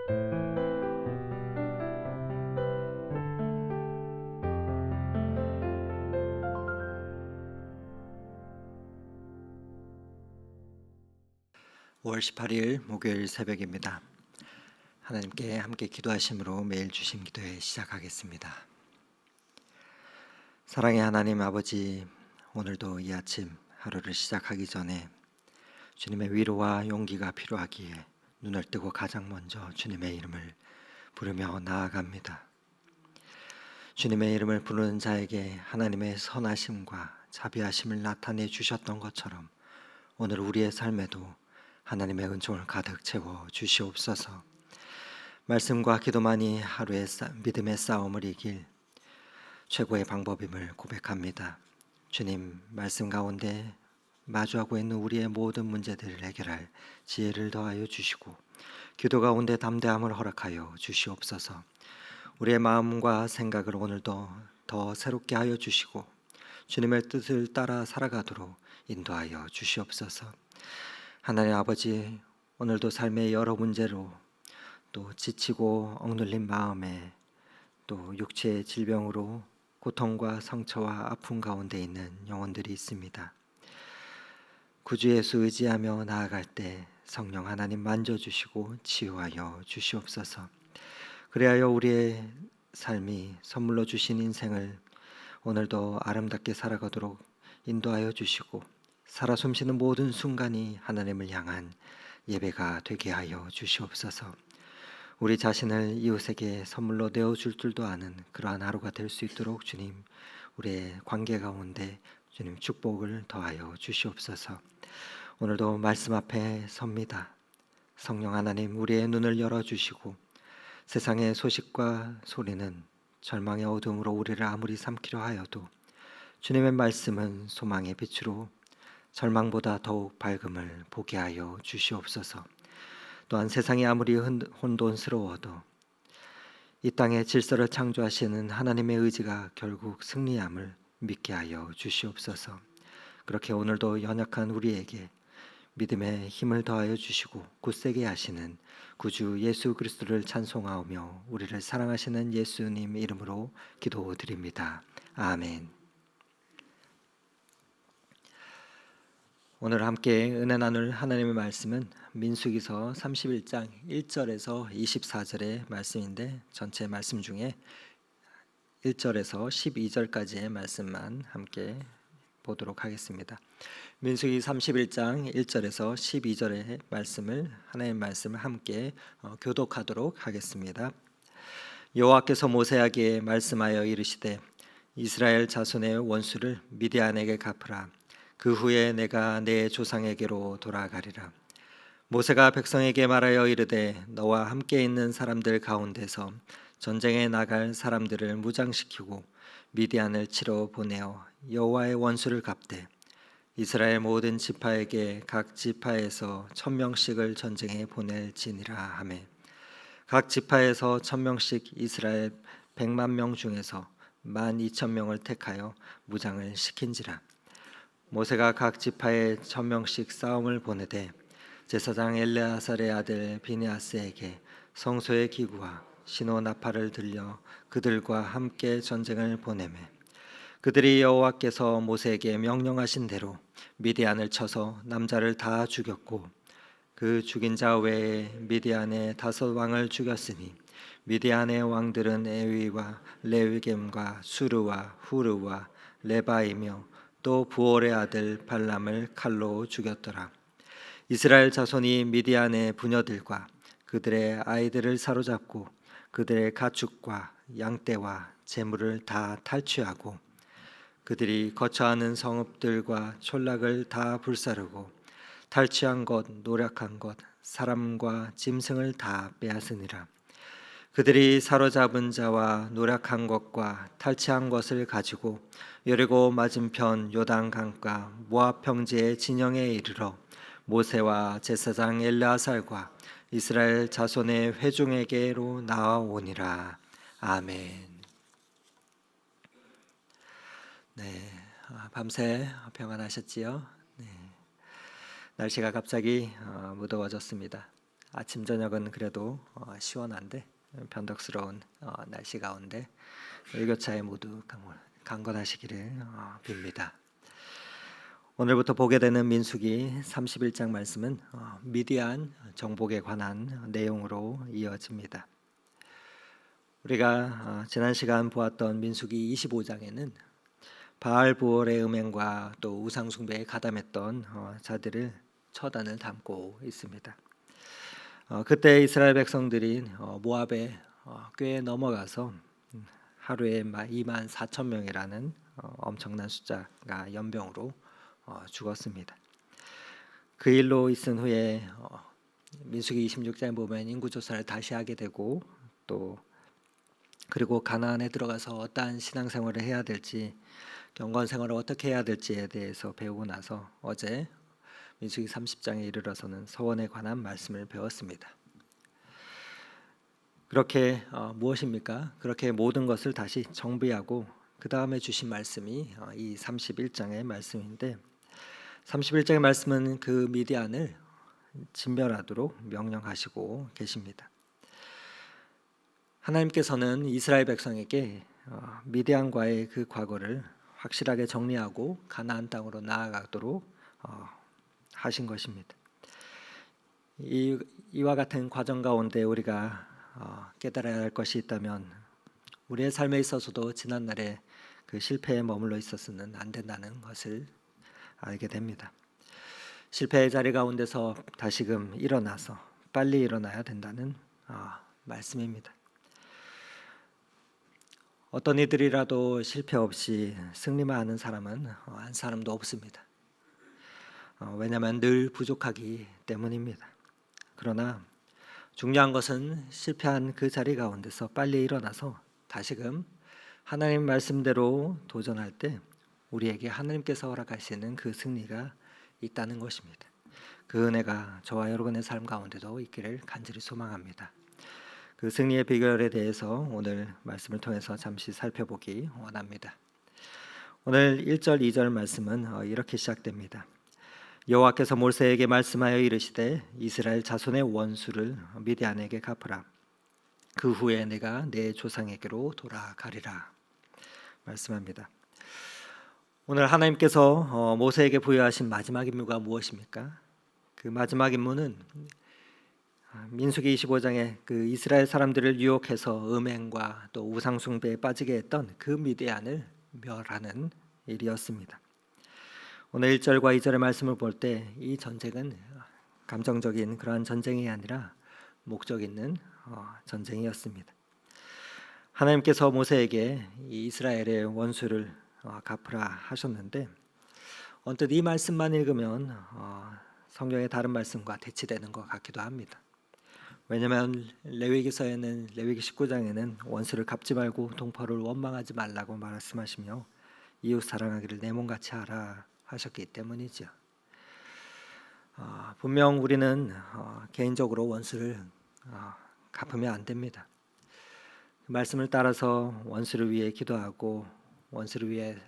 (5월 18일) 목요일 새벽입니다. 하나님께 함께 기도하심으로 매일 주신 기도회 시작하겠습니다. 사랑의 하나님 아버지, 오늘도 이 아침 하루를 시작하기 전에 주님의 위로와 용기가 필요하기에 눈을 뜨고 가장 먼저 주님의 이름을 부르며 나아갑니다. 주님의 이름을 부르는 자에게 하나님의 선하심과 자비하심을 나타내 주셨던 것처럼 오늘 우리의 삶에도 하나님의 은총을 가득 채워 주시옵소서. 말씀과 기도만이 하루의 믿음의 싸움을 이길 최고의 방법임을 고백합니다. 주님, 말씀 가운데 마주하고 있는 우리의 모든 문제들을 해결할 지혜를 더하여 주시고 기도 가운데 담대함을 허락하여 주시옵소서. 우리의 마음과 생각을 오늘도 더 새롭게 하여 주시고 주님의 뜻을 따라 살아가도록 인도하여 주시옵소서. 하나님 아버지, 오늘도 삶의 여러 문제로 또 지치고 억눌린 마음에 또 육체의 질병으로 고통과 상처와 아픔 가운데 있는 영혼들이 있습니다. 구주 예수 의지하며 나아갈 때 성령 하나님 만져주시고 치유하여 주시옵소서. 그리하여 우리의 삶이 선물로 주신 인생을 오늘도 아름답게 살아가도록 인도하여 주시고 살아 숨쉬는 모든 순간이 하나님을 향한 예배가 되게 하여 주시옵소서. 우리 자신을 이웃에게 선물로 내어줄 줄도 아는 그러한 하루가 될 수 있도록 주님, 우리의 관계 가운데 주님 축복을 더하여 주시옵소서. 오늘도 말씀 앞에 섭니다. 성령 하나님, 우리의 눈을 열어주시고 세상의 소식과 소리는 절망의 어둠으로 우리를 아무리 삼키려 하여도 주님의 말씀은 소망의 빛으로 절망보다 더욱 밝음을 보게 하여 주시옵소서. 또한 세상이 아무리 혼돈스러워도 이 땅의 질서를 창조하시는 하나님의 의지가 결국 승리함을 믿게 하여 주시옵소서. 그렇게 오늘도 연약한 우리에게 믿음의 힘을 더하여 주시고 굳세게 하시는 구주 예수 그리스도를 찬송하오며 우리를 사랑하시는 예수님 이름으로 기도드립니다. 아멘. 오늘 함께 은혜 나눌 하나님의 말씀은 민수기서 31장 1절에서 24절의 말씀인데 전체 말씀 중에 1절에서 12절까지의 말씀만 함께 보도록 하겠습니다. 민수기 31장 1절에서 12절의 말씀을 하나님의 말씀을 함께 교독하도록 하겠습니다. 여호와께서 모세에게 말씀하여 이르시되 이스라엘 자손의 원수를 미디안에게 갚으라. 그 후에 내가 내 조상에게로 돌아가리라. 모세가 백성에게 말하여 이르되 너와 함께 있는 사람들 가운데서 전쟁에 나갈 사람들을 무장시키고 미디안을 치러 보내어 여호와의 원수를 갚되 이스라엘 모든 지파에게 각 지파에서 1000명씩을 전쟁에 보낼지니라 하매 각 지파에서 1000명씩 이스라엘 100만 명 중에서 12,000명을 택하여 무장을 시킨지라. 모세가 각 지파에 1000명씩 싸움을 보내되 제사장 엘레아살의 아들 비느하스에게 성소의 기구와 신호 나팔을 들려 그들과 함께 전쟁을 보내매 그들이 여호와께서 모세에게 명령하신 대로 미디안을 쳐서 남자를 다 죽였고 그 죽인 자 외에 미디안의 5 왕을 죽였으니 미디안의 왕들은 에위와 레위겜과 수르와 후르와 레바이며 또 부올의 아들 발람을 칼로 죽였더라. 이스라엘 자손이 미디안의 부녀들과 그들의 아이들을 사로잡고 그들의 가축과 양떼와 재물을 다 탈취하고 그들이 거처하는 성읍들과 촌락을 다 불사르고 탈취한 것, 노략한 것, 사람과 짐승을 다 빼앗으니라. 그들이 사로잡은 자와 노략한 것과 탈취한 것을 가지고 여리고 맞은편 요단강가 모압 평지의 진영에 이르러 모세와 제사장 엘르아살과 이스라엘 자손의 회중에게로 나아오니라. 아멘. 네, 밤새 평안하셨지요? 네. 날씨가 갑자기 무더워졌습니다. 아침 저녁은 그래도 시원한데 변덕스러운 날씨 가운데 일교차에 모두 강건하시기를 빕니다. 오늘부터 보게 되는 민수기 31장 말씀은 미디안 정복에 관한 내용으로 이어집니다. 우리가 지난 시간 보았던 민수기 25장에는 바알 부올의 음행과 또 우상 숭배에 가담했던 자들을 처단을 담고 있습니다. 그때 이스라엘 백성들이 모압의 꽤 넘어가서 하루에 2만 4천 명이라는 엄청난 숫자가 연병으로 죽었습니다. 그 일로 있은 후에 민수기 26장에 보면 인구조사를 다시 하게 되고 또 그리고 가나안에 들어가서 어떠한 신앙생활을 해야 될지 경건생활을 어떻게 해야 될지에 대해서 배우고 나서 어제 민수기 30장에 이르러서는 서원에 관한 말씀을 배웠습니다. 그렇게 무엇입니까? 그렇게 모든 것을 다시 정비하고 그 다음에 주신 말씀이 이 31장의 말씀인데 31장의 말씀은 그 미디안을 진멸하도록 명령하시고 계십니다. 하나님께서는 이스라엘 백성에게 미디안과의 그 과거를 확실하게 정리하고 가나안 땅으로 나아가도록 하신 것입니다. 이와 같은 과정 가운데 우리가 깨달아야 할 것이 있다면 우리의 삶에 있어서도 지난날에 그 실패에 머물러 있어서는 안 된다는 것을 알게 됩니다. 실패의 자리 가운데서 다시금 일어나서 빨리 일어나야 된다는 말씀입니다. 어떤 이들이라도 실패 없이 승리만 하는 사람은 한 사람도 없습니다. 왜냐하면 늘 부족하기 때문입니다. 그러나 중요한 것은 실패한 그 자리 가운데서 빨리 일어나서 다시금 하나님 말씀대로 도전할 때 우리에게 하나님께서 허락하시는 그 승리가 있다는 것입니다. 그 은혜가 저와 여러분의 삶 가운데도 있기를 간절히 소망합니다. 그 승리의 비결에 대해서 오늘 말씀을 통해서 잠시 살펴보기 원합니다. 오늘 1절 2절 말씀은 이렇게 시작됩니다. 여호와께서 모세에게 말씀하여 이르시되 이스라엘 자손의 원수를 미디안에게 갚으라. 그 후에 내가 내 조상에게로 돌아가리라 말씀합니다. 오늘 하나님께서 모세에게 부여하신 마지막 임무가 무엇입니까? 그 마지막 임무는 민수기 25장에 그 이스라엘 사람들을 유혹해서 음행과 또 우상 숭배에 빠지게 했던 그 미디안을 멸하는 일이었습니다. 오늘 1절과 2절의 말씀을 볼 때 이 전쟁은 감정적인 그러한 전쟁이 아니라 목적 있는 전쟁이었습니다. 하나님께서 모세에게 이 이스라엘의 원수를 갚으라 하셨는데 언뜻 이 말씀만 읽으면 성경의 다른 말씀과 대치되는 것 같기도 합니다. 왜냐하면 레위기서에는 레위기 19장에는 원수를 갚지 말고 동포를 원망하지 말라고 말씀하시며 이웃 사랑하기를 내 몸같이 하라 하셨기 때문이죠. 분명 우리는 개인적으로 원수를 갚으면 안 됩니다. 그 말씀을 따라서 원수를 위해 기도하고 원수를 위해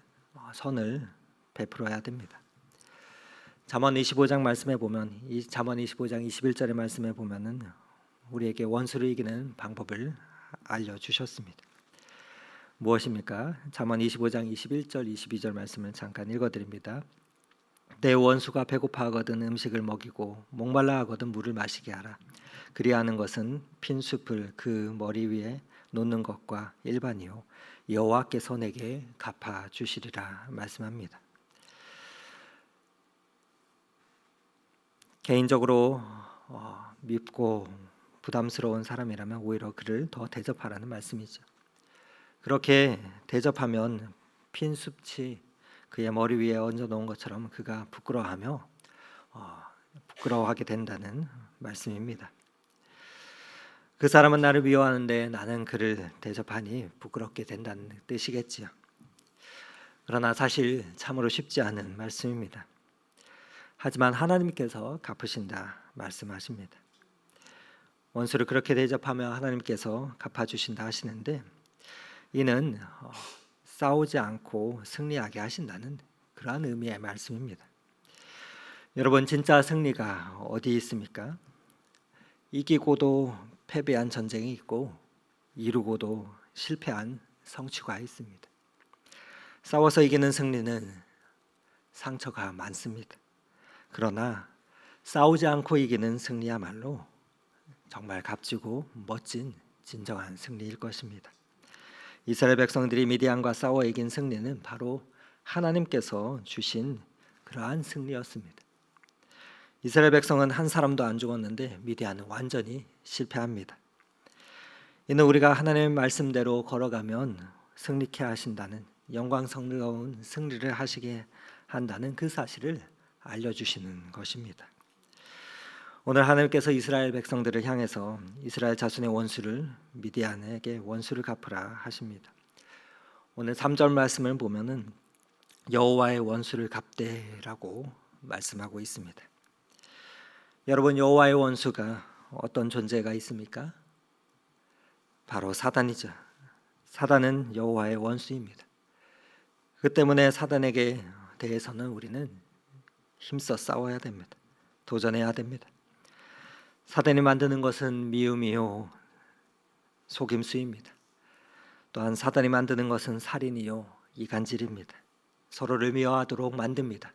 선을 베풀어야 됩니다. 잠언 25장 말씀에 보면 이 잠언 25장 21절의 말씀에 보면은 우리에게 원수를 이기는 방법을 알려주셨습니다. 무엇입니까? 잠언 25장 21절 22절 말씀을 잠깐 읽어드립니다. 내 원수가 배고파하거든 음식을 먹이고 목말라하거든 물을 마시게 하라. 그리하는 것은 핀 숲을 그 머리 위에 놓는 것과 일반이요 여호와께서 내게 갚아 주시리라 말씀합니다. 개인적으로 밉고 부담스러운 사람이라면 오히려 그를 더 대접하라는 말씀이죠. 그렇게 대접하면 핀 숲이 그의 머리 위에 얹어 놓은 것처럼 그가 부끄러워하며 부끄러워하게 된다는 말씀입니다. 그 사람은 나를 미워하는데 나는 그를 대접하니 부끄럽게 된다는 뜻이겠지요. 그러나 사실 참으로 쉽지 않은 말씀입니다. 하지만 하나님께서 갚으신다 말씀하십니다. 원수를 그렇게 대접하며 하나님께서 갚아주신다 하시는데 이는 싸우지 않고 승리하게 하신다는 그러한 의미의 말씀입니다. 여러분 진짜 승리가 어디 있습니까? 이기고도 패배한 전쟁이 있고 이루고도 실패한 성취가 있습니다. 싸워서 이기는 승리는 상처가 많습니다. 그러나 싸우지 않고 이기는 승리야말로 정말 값지고 멋진 진정한 승리일 것입니다. 이스라엘 백성들이 미디안과 싸워 이긴 승리는 바로 하나님께서 주신 그러한 승리였습니다. 이스라엘 백성은 한 사람도 안 죽었는데 미디안은 완전히 실패합니다. 이는 우리가 하나님의 말씀대로 걸어가면 승리케 하신다는, 영광스러운 승리를 하시게 한다는 그 사실을 알려주시는 것입니다. 오늘 하나님께서 이스라엘 백성들을 향해서 이스라엘 자손의 원수를 미디안에게 원수를 갚으라 하십니다. 오늘 3절 말씀을 보면은 여호와의 원수를 갚되라고 말씀하고 있습니다. 여러분, 여호와의 원수가 어떤 존재가 있습니까? 바로 사단이죠. 사단은 여호와의 원수입니다. 그 때문에 사단에게 대해서는 우리는 힘써 싸워야 됩니다. 도전해야 됩니다. 사단이 만드는 것은 미움이요 속임수입니다. 또한 사단이 만드는 것은 살인이요 이간질입니다. 서로를 미워하도록 만듭니다.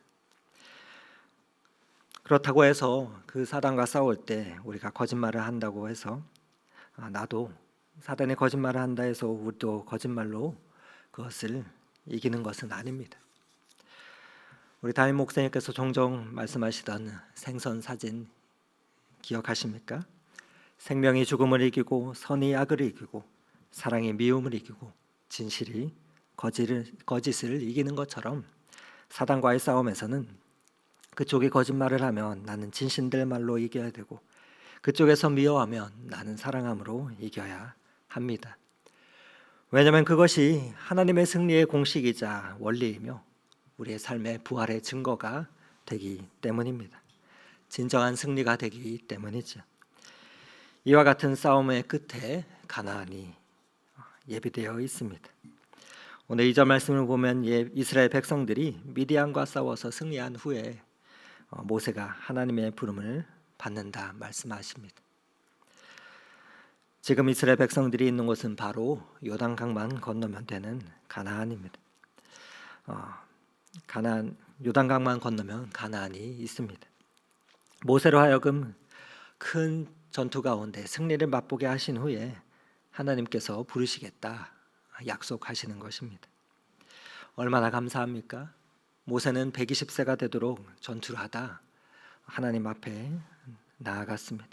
그렇다고 해서 그 사단과 싸울 때 우리가 거짓말을 한다고 해서 나도 사단이 거짓말을 한다 해서 우리도 거짓말로 그것을 이기는 것은 아닙니다. 우리 담임 목사님께서 종종 말씀하시던 생선 사진 기억하십니까? 생명이 죽음을 이기고 선이 악을 이기고 사랑이 미움을 이기고 진실이 거짓을 이기는 것처럼 사단과의 싸움에서는 그쪽이 거짓말을 하면 나는 진실될 말로 이겨야 되고 그쪽에서 미워하면 나는 사랑함으로 이겨야 합니다. 왜냐하면 그것이 하나님의 승리의 공식이자 원리이며 우리의 삶의 부활의 증거가 되기 때문입니다. 진정한 승리가 되기 때문이죠. 이와 같은 싸움의 끝에 가나안이 예비되어 있습니다. 오늘 2절 말씀을 보면 이스라엘 백성들이 미디안과 싸워서 승리한 후에 모세가 하나님의 부름을 받는다 말씀하십니다. 지금 이스라엘 백성들이 있는 곳은 바로 요단강만 건너면 되는 가나안입니다. 요단강만 건너면 가나안이 있습니다. 모세로 하여금 큰 전투 가운데 승리를 맛보게 하신 후에 하나님께서 부르시겠다 약속하시는 것입니다. 얼마나 감사합니까? 모세는 120세가 되도록 전투를 하다 하나님 앞에 나아갔습니다.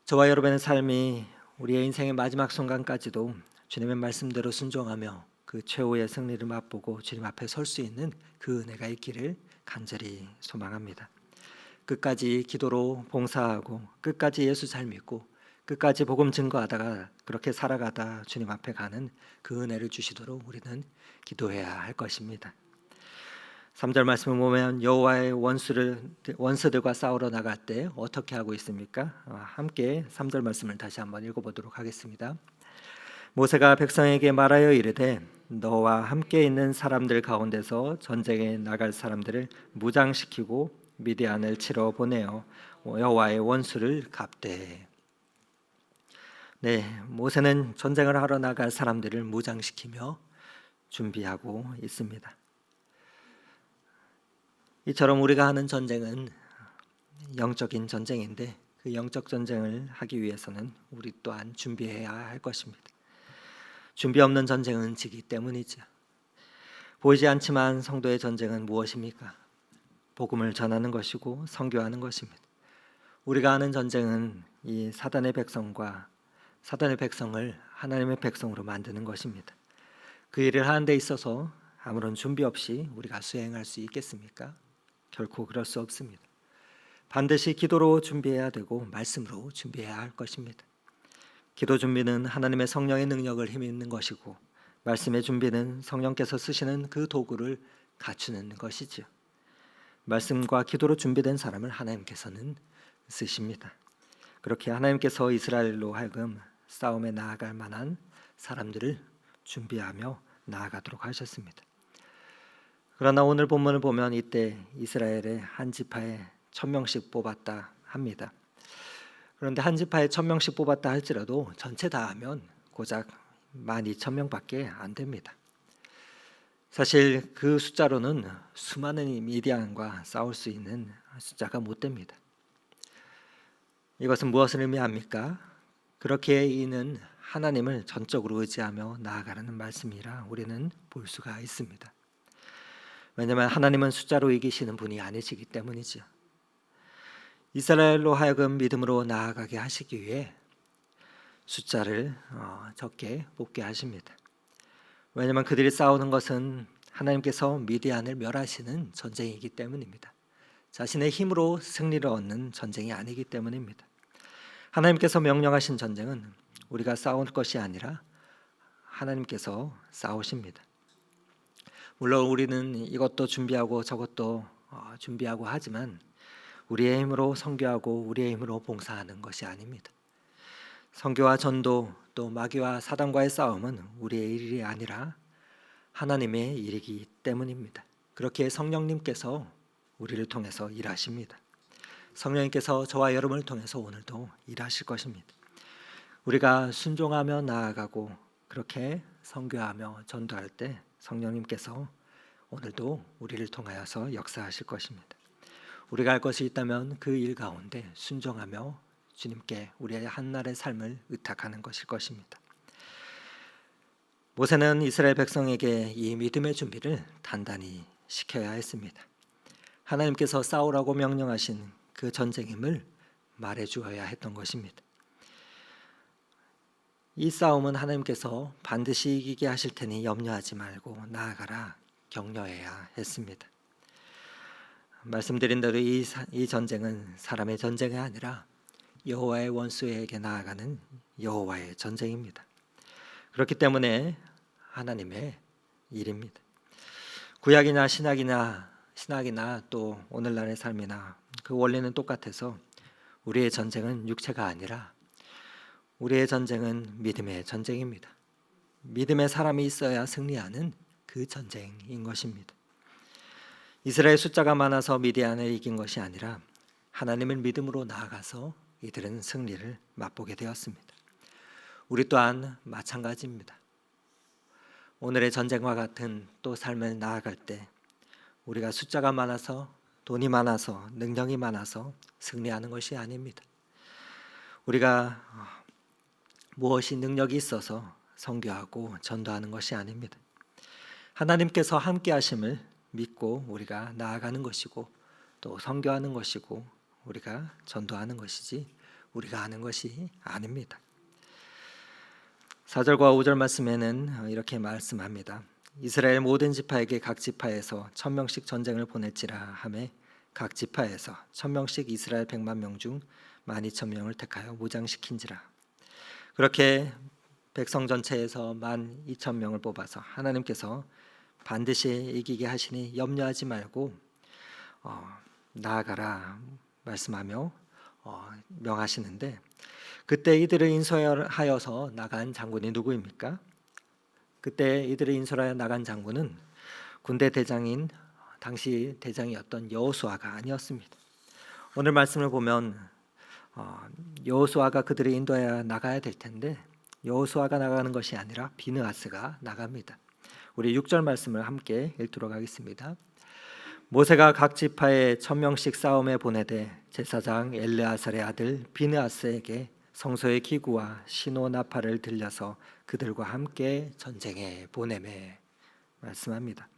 저와 여러분의 삶이 우리의 인생의 마지막 순간까지도 주님의 말씀대로 순종하며 그 최후의 승리를 맛보고 주님 앞에 설 수 있는 그 은혜가 있기를 간절히 소망합니다. 끝까지 기도로 봉사하고 끝까지 예수 잘 믿고 끝까지 복음 증거하다가 그렇게 살아가다 주님 앞에 가는 그 은혜를 주시도록 우리는 기도해야 할 것입니다. 3절 말씀을 보면 여호와의 원수들과 싸우러 나갈 때 어떻게 하고 있습니까? 함께 3절 말씀을 다시 한번 읽어보도록 하겠습니다. 모세가 백성에게 말하여 이르되 너와 함께 있는 사람들 가운데서 전쟁에 나갈 사람들을 무장시키고 미디안을 치러 보내어 여호와의 원수를 갚되. 네, 모세는 전쟁을 하러 나갈 사람들을 무장시키며 준비하고 있습니다. 이처럼 우리가 하는 전쟁은 영적인 전쟁인데 그 영적 전쟁을 하기 위해서는 우리 또한 준비해야 할 것입니다. 준비 없는 전쟁은 지기 때문이죠. 보이지 않지만 성도의 전쟁은 무엇입니까? 복음을 전하는 것이고 선교하는 것입니다. 우리가 하는 전쟁은 이 사단의 백성과 사단의 백성을 하나님의 백성으로 만드는 것입니다. 그 일을 하는 데 있어서 아무런 준비 없이 우리가 수행할 수 있겠습니까? 결코 그럴 수 없습니다. 반드시 기도로 준비해야 되고 말씀으로 준비해야 할 것입니다. 기도 준비는 하나님의 성령의 능력을 힘입는 것이고 말씀의 준비는 성령께서 쓰시는 그 도구를 갖추는 것이죠. 말씀과 기도로 준비된 사람을 하나님께서는 쓰십니다. 그렇게 하나님께서 이스라엘로 하여금 싸움에 나아갈 만한 사람들을 준비하며 나아가도록 하셨습니다. 그러나 오늘 본문을 보면 이때 이스라엘의 한 지파에 1000명씩 뽑았다 합니다. 그런데 한 지파에 1,000명씩 뽑았다 할지라도 전체 다 하면 고작 12,000명밖에 안 됩니다. 사실 그 숫자로는 수많은 미디안과 싸울 수 있는 숫자가 못 됩니다. 이것은 무엇을 의미합니까? 그렇게 이는 하나님을 전적으로 의지하며 나아가라는 말씀이라 우리는 볼 수가 있습니다. 왜냐하면 하나님은 숫자로 이기시는 분이 아니시기 때문이죠. 이스라엘로 하여금 믿음으로 나아가게 하시기 위해 숫자를 적게 뽑게 하십니다. 왜냐하면 그들이 싸우는 것은 하나님께서 미디안을 멸하시는 전쟁이기 때문입니다. 자신의 힘으로 승리를 얻는 전쟁이 아니기 때문입니다. 하나님께서 명령하신 전쟁은 우리가 싸울 것이 아니라 하나님께서 싸우십니다. 물론 우리는 이것도 준비하고 저것도 준비하고 하지만 우리의 힘으로 선교하고 우리의 힘으로 봉사하는 것이 아닙니다. 선교와 전도 또 마귀와 사단과의 싸움은 우리의 일이 아니라 하나님의 일이기 때문입니다. 그렇게 성령님께서 우리를 통해서 일하십니다. 성령님께서 저와 여러분을 통해서 오늘도 일하실 것입니다. 우리가 순종하며 나아가고 그렇게 선교하며 전도할 때 성령님께서 오늘도 우리를 통하여서 역사하실 것입니다. 우리가 할 것이 있다면 그 일 가운데 순종하며 주님께 우리의 한날의 삶을 의탁하는 것일 것입니다. 모세는 이스라엘 백성에게 이 믿음의 준비를 단단히 시켜야 했습니다. 하나님께서 싸우라고 명령하신 그 전쟁임을 말해주어야 했던 것입니다. 이 싸움은 하나님께서 반드시 이기게 하실 테니 염려하지 말고 나아가라 격려해야 했습니다. 말씀드린 대로 이 전쟁은 사람의 전쟁이 아니라 여호와의 원수에게 나아가는 여호와의 전쟁입니다. 그렇기 때문에 하나님의 일입니다. 구약이나 신학이나 또 오늘날의 삶이나 그 원리는 똑같아서 우리의 전쟁은 육체가 아니라 우리의 전쟁은 믿음의 전쟁입니다. 믿음의 사람이 있어야 승리하는 그 전쟁인 것입니다. 이스라엘 숫자가 많아서 미디안을 이긴 것이 아니라 하나님을 믿음으로 나아가서 이들은 승리를 맛보게 되었습니다. 우리 또한 마찬가지입니다. 오늘의 전쟁과 같은 또 삶을 나아갈 때 우리가 숫자가 많아서 돈이 많아서 능력이 많아서 승리하는 것이 아닙니다. 우리가 무엇이 능력이 있어서 선교하고 전도하는 것이 아닙니다. 하나님께서 함께 하심을 믿고 우리가 나아가는 것이고 또 선교하는 것이고 우리가 전도하는 것이지 우리가 하는 것이 아닙니다. 4절과 5절 말씀에는 이렇게 말씀합니다. 이스라엘 모든 지파에게 각 지파에서 1,000명씩 전쟁을 보낼지라 하매 각 지파에서 1,000명씩 이스라엘 100만 명 중 12,000명을 택하여 무장시킨지라. 그렇게 백성 전체에서 12,000명을 뽑아서 하나님께서 반드시 이기게 하시니 염려하지 말고 나아가라 말씀하며 명하시는데 그때 이들을 인솔하여서 나간 장군이 누구입니까? 그때 이들을 인솔하여 나간 장군은 군대 대장인 당시 대장이었던 여호수아가 아니었습니다. 오늘 말씀을 보면 여호수아가 그들을 인도하여 나가야 될 텐데 여호수아가 나가는 것이 아니라 비느하스가 나갑니다. 우리 6절 말씀을 함께 읽도록 하겠습니다. 모세가 각 지파에 1,000명씩 싸움에 보내되 제사장 엘르아살의 아들 비느하스에게 성소의 기구와 신호 나팔을 들려서 그들과 함께 전쟁에 보내매 말씀합니다.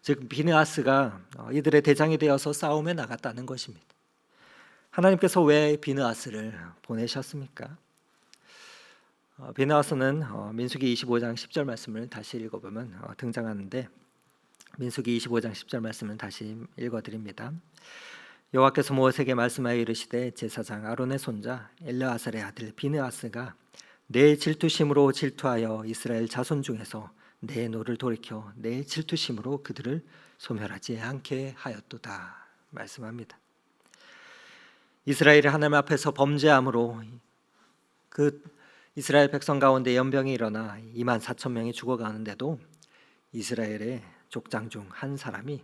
즉 비느하스가 이들의 대장이 되어서 싸움에 나갔다는 것입니다. 하나님께서 왜 비느하스를 보내셨습니까? 비느하스는 민수기 25장 10절 말씀을 다시 읽어보면 등장하는데 민수기 25장 10절 말씀을 다시 읽어드립니다. 여호와께서 모세에게 말씀하여 이르시되 제사장 아론의 손자 엘르아살의 아들 비느하스가 내 질투심으로 질투하여 이스라엘 자손 중에서 내 노를 돌이켜 내 질투심으로 그들을 소멸하지 않게 하였도다 말씀합니다. 이스라엘이 하나님 앞에서 범죄함으로 그 이스라엘 백성 가운데 연병이 일어나 24,000명이 죽어가는데도 이스라엘의 족장 중 한 사람이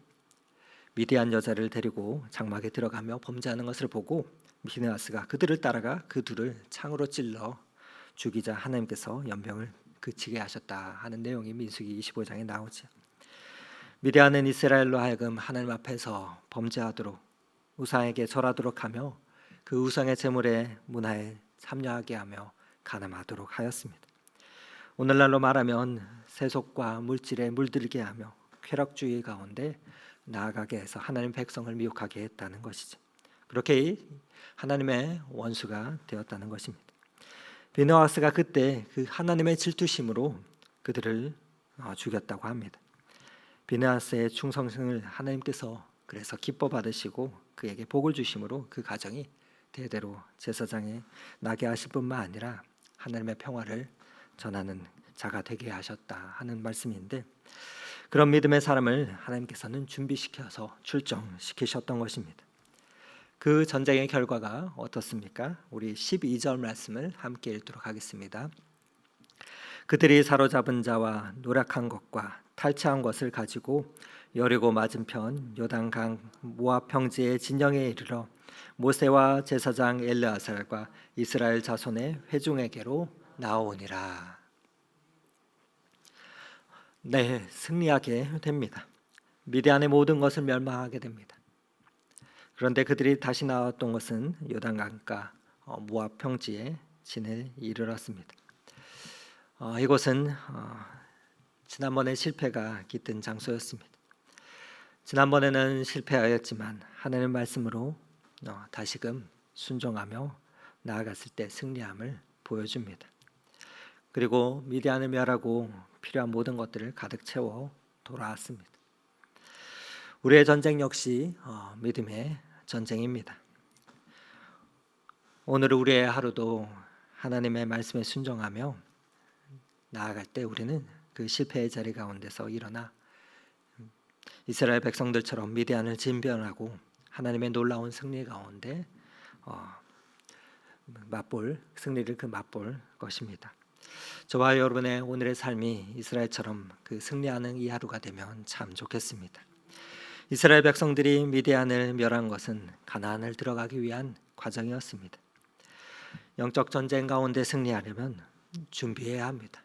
미디안 여자를 데리고 장막에 들어가며 범죄하는 것을 보고 비느하스가 그들을 따라가 그 둘을 창으로 찔러 죽이자 하나님께서 연병을 그치게 하셨다 하는 내용이 민수기 25장에 나오죠. 미디안은 이스라엘로 하여금 하나님 앞에서 범죄하도록 우상에게 절하도록 하며 그 우상의 제물의 문화에 참여하게 하며 가늠하도록 하였습니다. 오늘날로 말하면 세속과 물질에 물들게 하며 쾌락주의 가운데 나아가게 해서 하나님 백성을 미혹하게 했다는 것이죠. 그렇게 하나님의 원수가 되었다는 것입니다. 비느하스가 그때 그 하나님의 질투심으로 그들을 죽였다고 합니다. 비느하스의 충성심을 하나님께서 그래서 기뻐 받으시고 그에게 복을 주심으로 그 가정이 대대로 제사장에 나게 하실 뿐만 아니라 하나님의 평화를 전하는 자가 되게 하셨다 하는 말씀인데, 그런 믿음의 사람을 하나님께서는 준비시켜서 출정시키셨던 것입니다. 그 전쟁의 결과가 어떻습니까? 우리 12절 말씀을 함께 읽도록 하겠습니다. 그들이 사로잡은 자와 노력한 것과 탈취한 것을 가지고 여리고 맞은편 요단강 모압 평지의 진영에 이르러 모세와 제사장 엘르아살과 이스라엘 자손의 회중에게로 나오니라. 네, 승리하게 됩니다. 미디안의 모든 것을 멸망하게 됩니다. 그런데 그들이 다시 나왔던 것은 요단강가 모압 평지에 진에 이르렀습니다. 이곳은 지난번에 실패가 깃든 장소였습니다. 지난번에는 실패하였지만 하나님의 말씀으로 다시금 순종하며 나아갔을 때 승리함을 보여줍니다. 그리고 미디안을 멸하고 필요한 모든 것들을 가득 채워 돌아왔습니다. 우리의 전쟁 역시 믿음의 전쟁입니다. 오늘 우리의 하루도 하나님의 말씀에 순종하며 나아갈 때 우리는 그 실패의 자리 가운데서 일어나 이스라엘 백성들처럼 미디안을 진변하고 하나님의 놀라운 승리 가운데 승리를 맛볼 것입니다. 저와 여러분의 오늘의 삶이 이스라엘처럼 그 승리하는 이 하루가 되면 참 좋겠습니다. 이스라엘 백성들이 미디안을 멸한 것은 가나안을 들어가기 위한 과정이었습니다. 영적 전쟁 가운데 승리하려면 준비해야 합니다.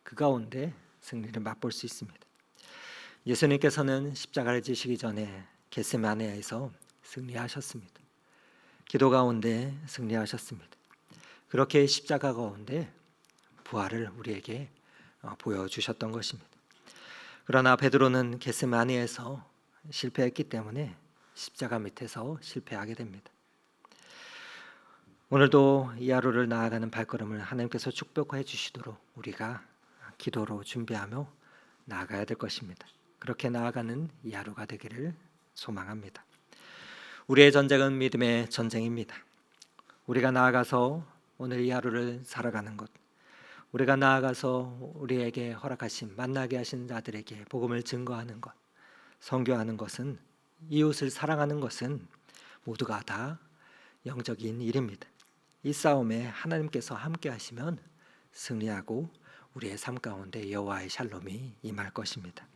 그 가운데 승리를 맛볼 수 있습니다. 예수님께서는 십자가를 지시기 전에 겟세마네에서 승리하셨습니다. 기도 가운데 승리하셨습니다. 그렇게 십자가 가운데 부활을 우리에게 보여주셨던 것입니다. 그러나 베드로는 겟세마네에서 실패했기 때문에 십자가 밑에서 실패하게 됩니다. 오늘도 이 하루를 나아가는 발걸음을 하나님께서 축복해 주시도록 우리가 기도로 준비하며 나아가야 될 것입니다. 그렇게 나아가는 이 하루가 되기를 소망합니다. 우리의 전쟁은 믿음의 전쟁입니다. 우리가 나아가서 오늘 이 하루를 살아가는 것, 우리가 나아가서 우리에게 허락하신 만나게 하신 자들에게 복음을 증거하는 것, 선교하는 것은, 이웃을 사랑하는 것은 모두가 다 영적인 일입니다. 이 싸움에 하나님께서 함께 하시면 승리하고 우리의 삶 가운데 여호와의 샬롬이 임할 것입니다.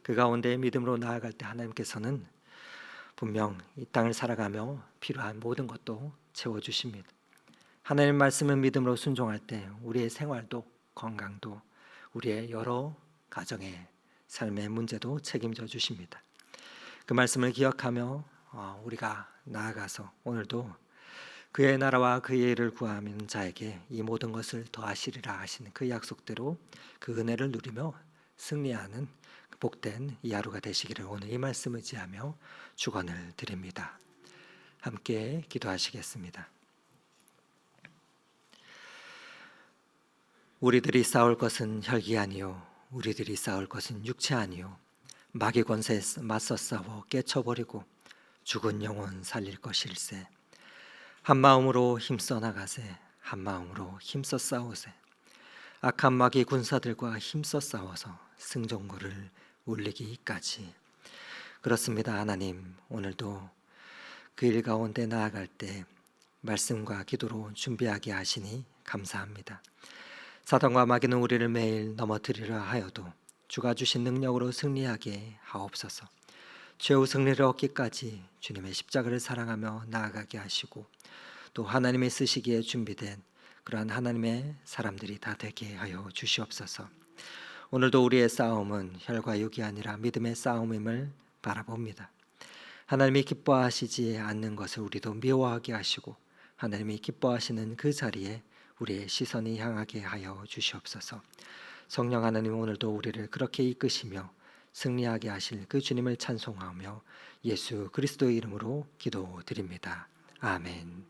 그 가운데 믿음으로 나아갈 때 하나님께서는 분명 이 땅을 살아가며 필요한 모든 것도 채워주십니다. 하나님의 말씀을 믿음으로 순종할 때 우리의 생활도 건강도 우리의 여러 가정의 삶의 문제도 책임져 주십니다. 그 말씀을 기억하며 우리가 나아가서 오늘도 그의 나라와 그의 일을 구하는 자에게 이 모든 것을 더하시리라 하시는 그 약속대로 그 은혜를 누리며 승리하는 복된 이 하루가 되시기를 오늘 이 말씀 의지하며 축원을 드립니다. 함께 기도하시겠습니다. 우리들이 싸울 것은 혈기 아니요 우리들이 싸울 것은 육체 아니요 마귀 권세에 맞서 싸워 깨쳐버리고 죽은 영혼 살릴 것일세. 한 마음으로 힘써 나가세. 한 마음으로 힘써 싸우세. 악한 마귀 군사들과 힘써 싸워서 승전구를 울리기까지. 그렇습니다. 하나님, 오늘도 그 일 가운데 나아갈 때 말씀과 기도로 준비하게 하시니 감사합니다. 사단과 마귀는 우리를 매일 넘어뜨리려 하여도 주가 주신 능력으로 승리하게 하옵소서. 최후 승리를 얻기까지 주님의 십자가를 사랑하며 나아가게 하시고 또 하나님의 쓰시기에 준비된 그러한 하나님의 사람들이 다 되게 하여 주시옵소서. 오늘도 우리의 싸움은 혈과 육이 아니라 믿음의 싸움임을 바라봅니다. 하나님이 기뻐하시지 않는 것을 우리도 미워하게 하시고 하나님이 기뻐하시는 그 자리에 우리의 시선이 향하게 하여 주시옵소서. 성령 하나님, 오늘도 우리를 그렇게 이끄시며 승리하게 하실 그 주님을 찬송하며 예수 그리스도의 이름으로 기도드립니다. 아멘.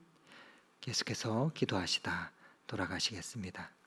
계속해서 기도하시다 돌아가시겠습니다.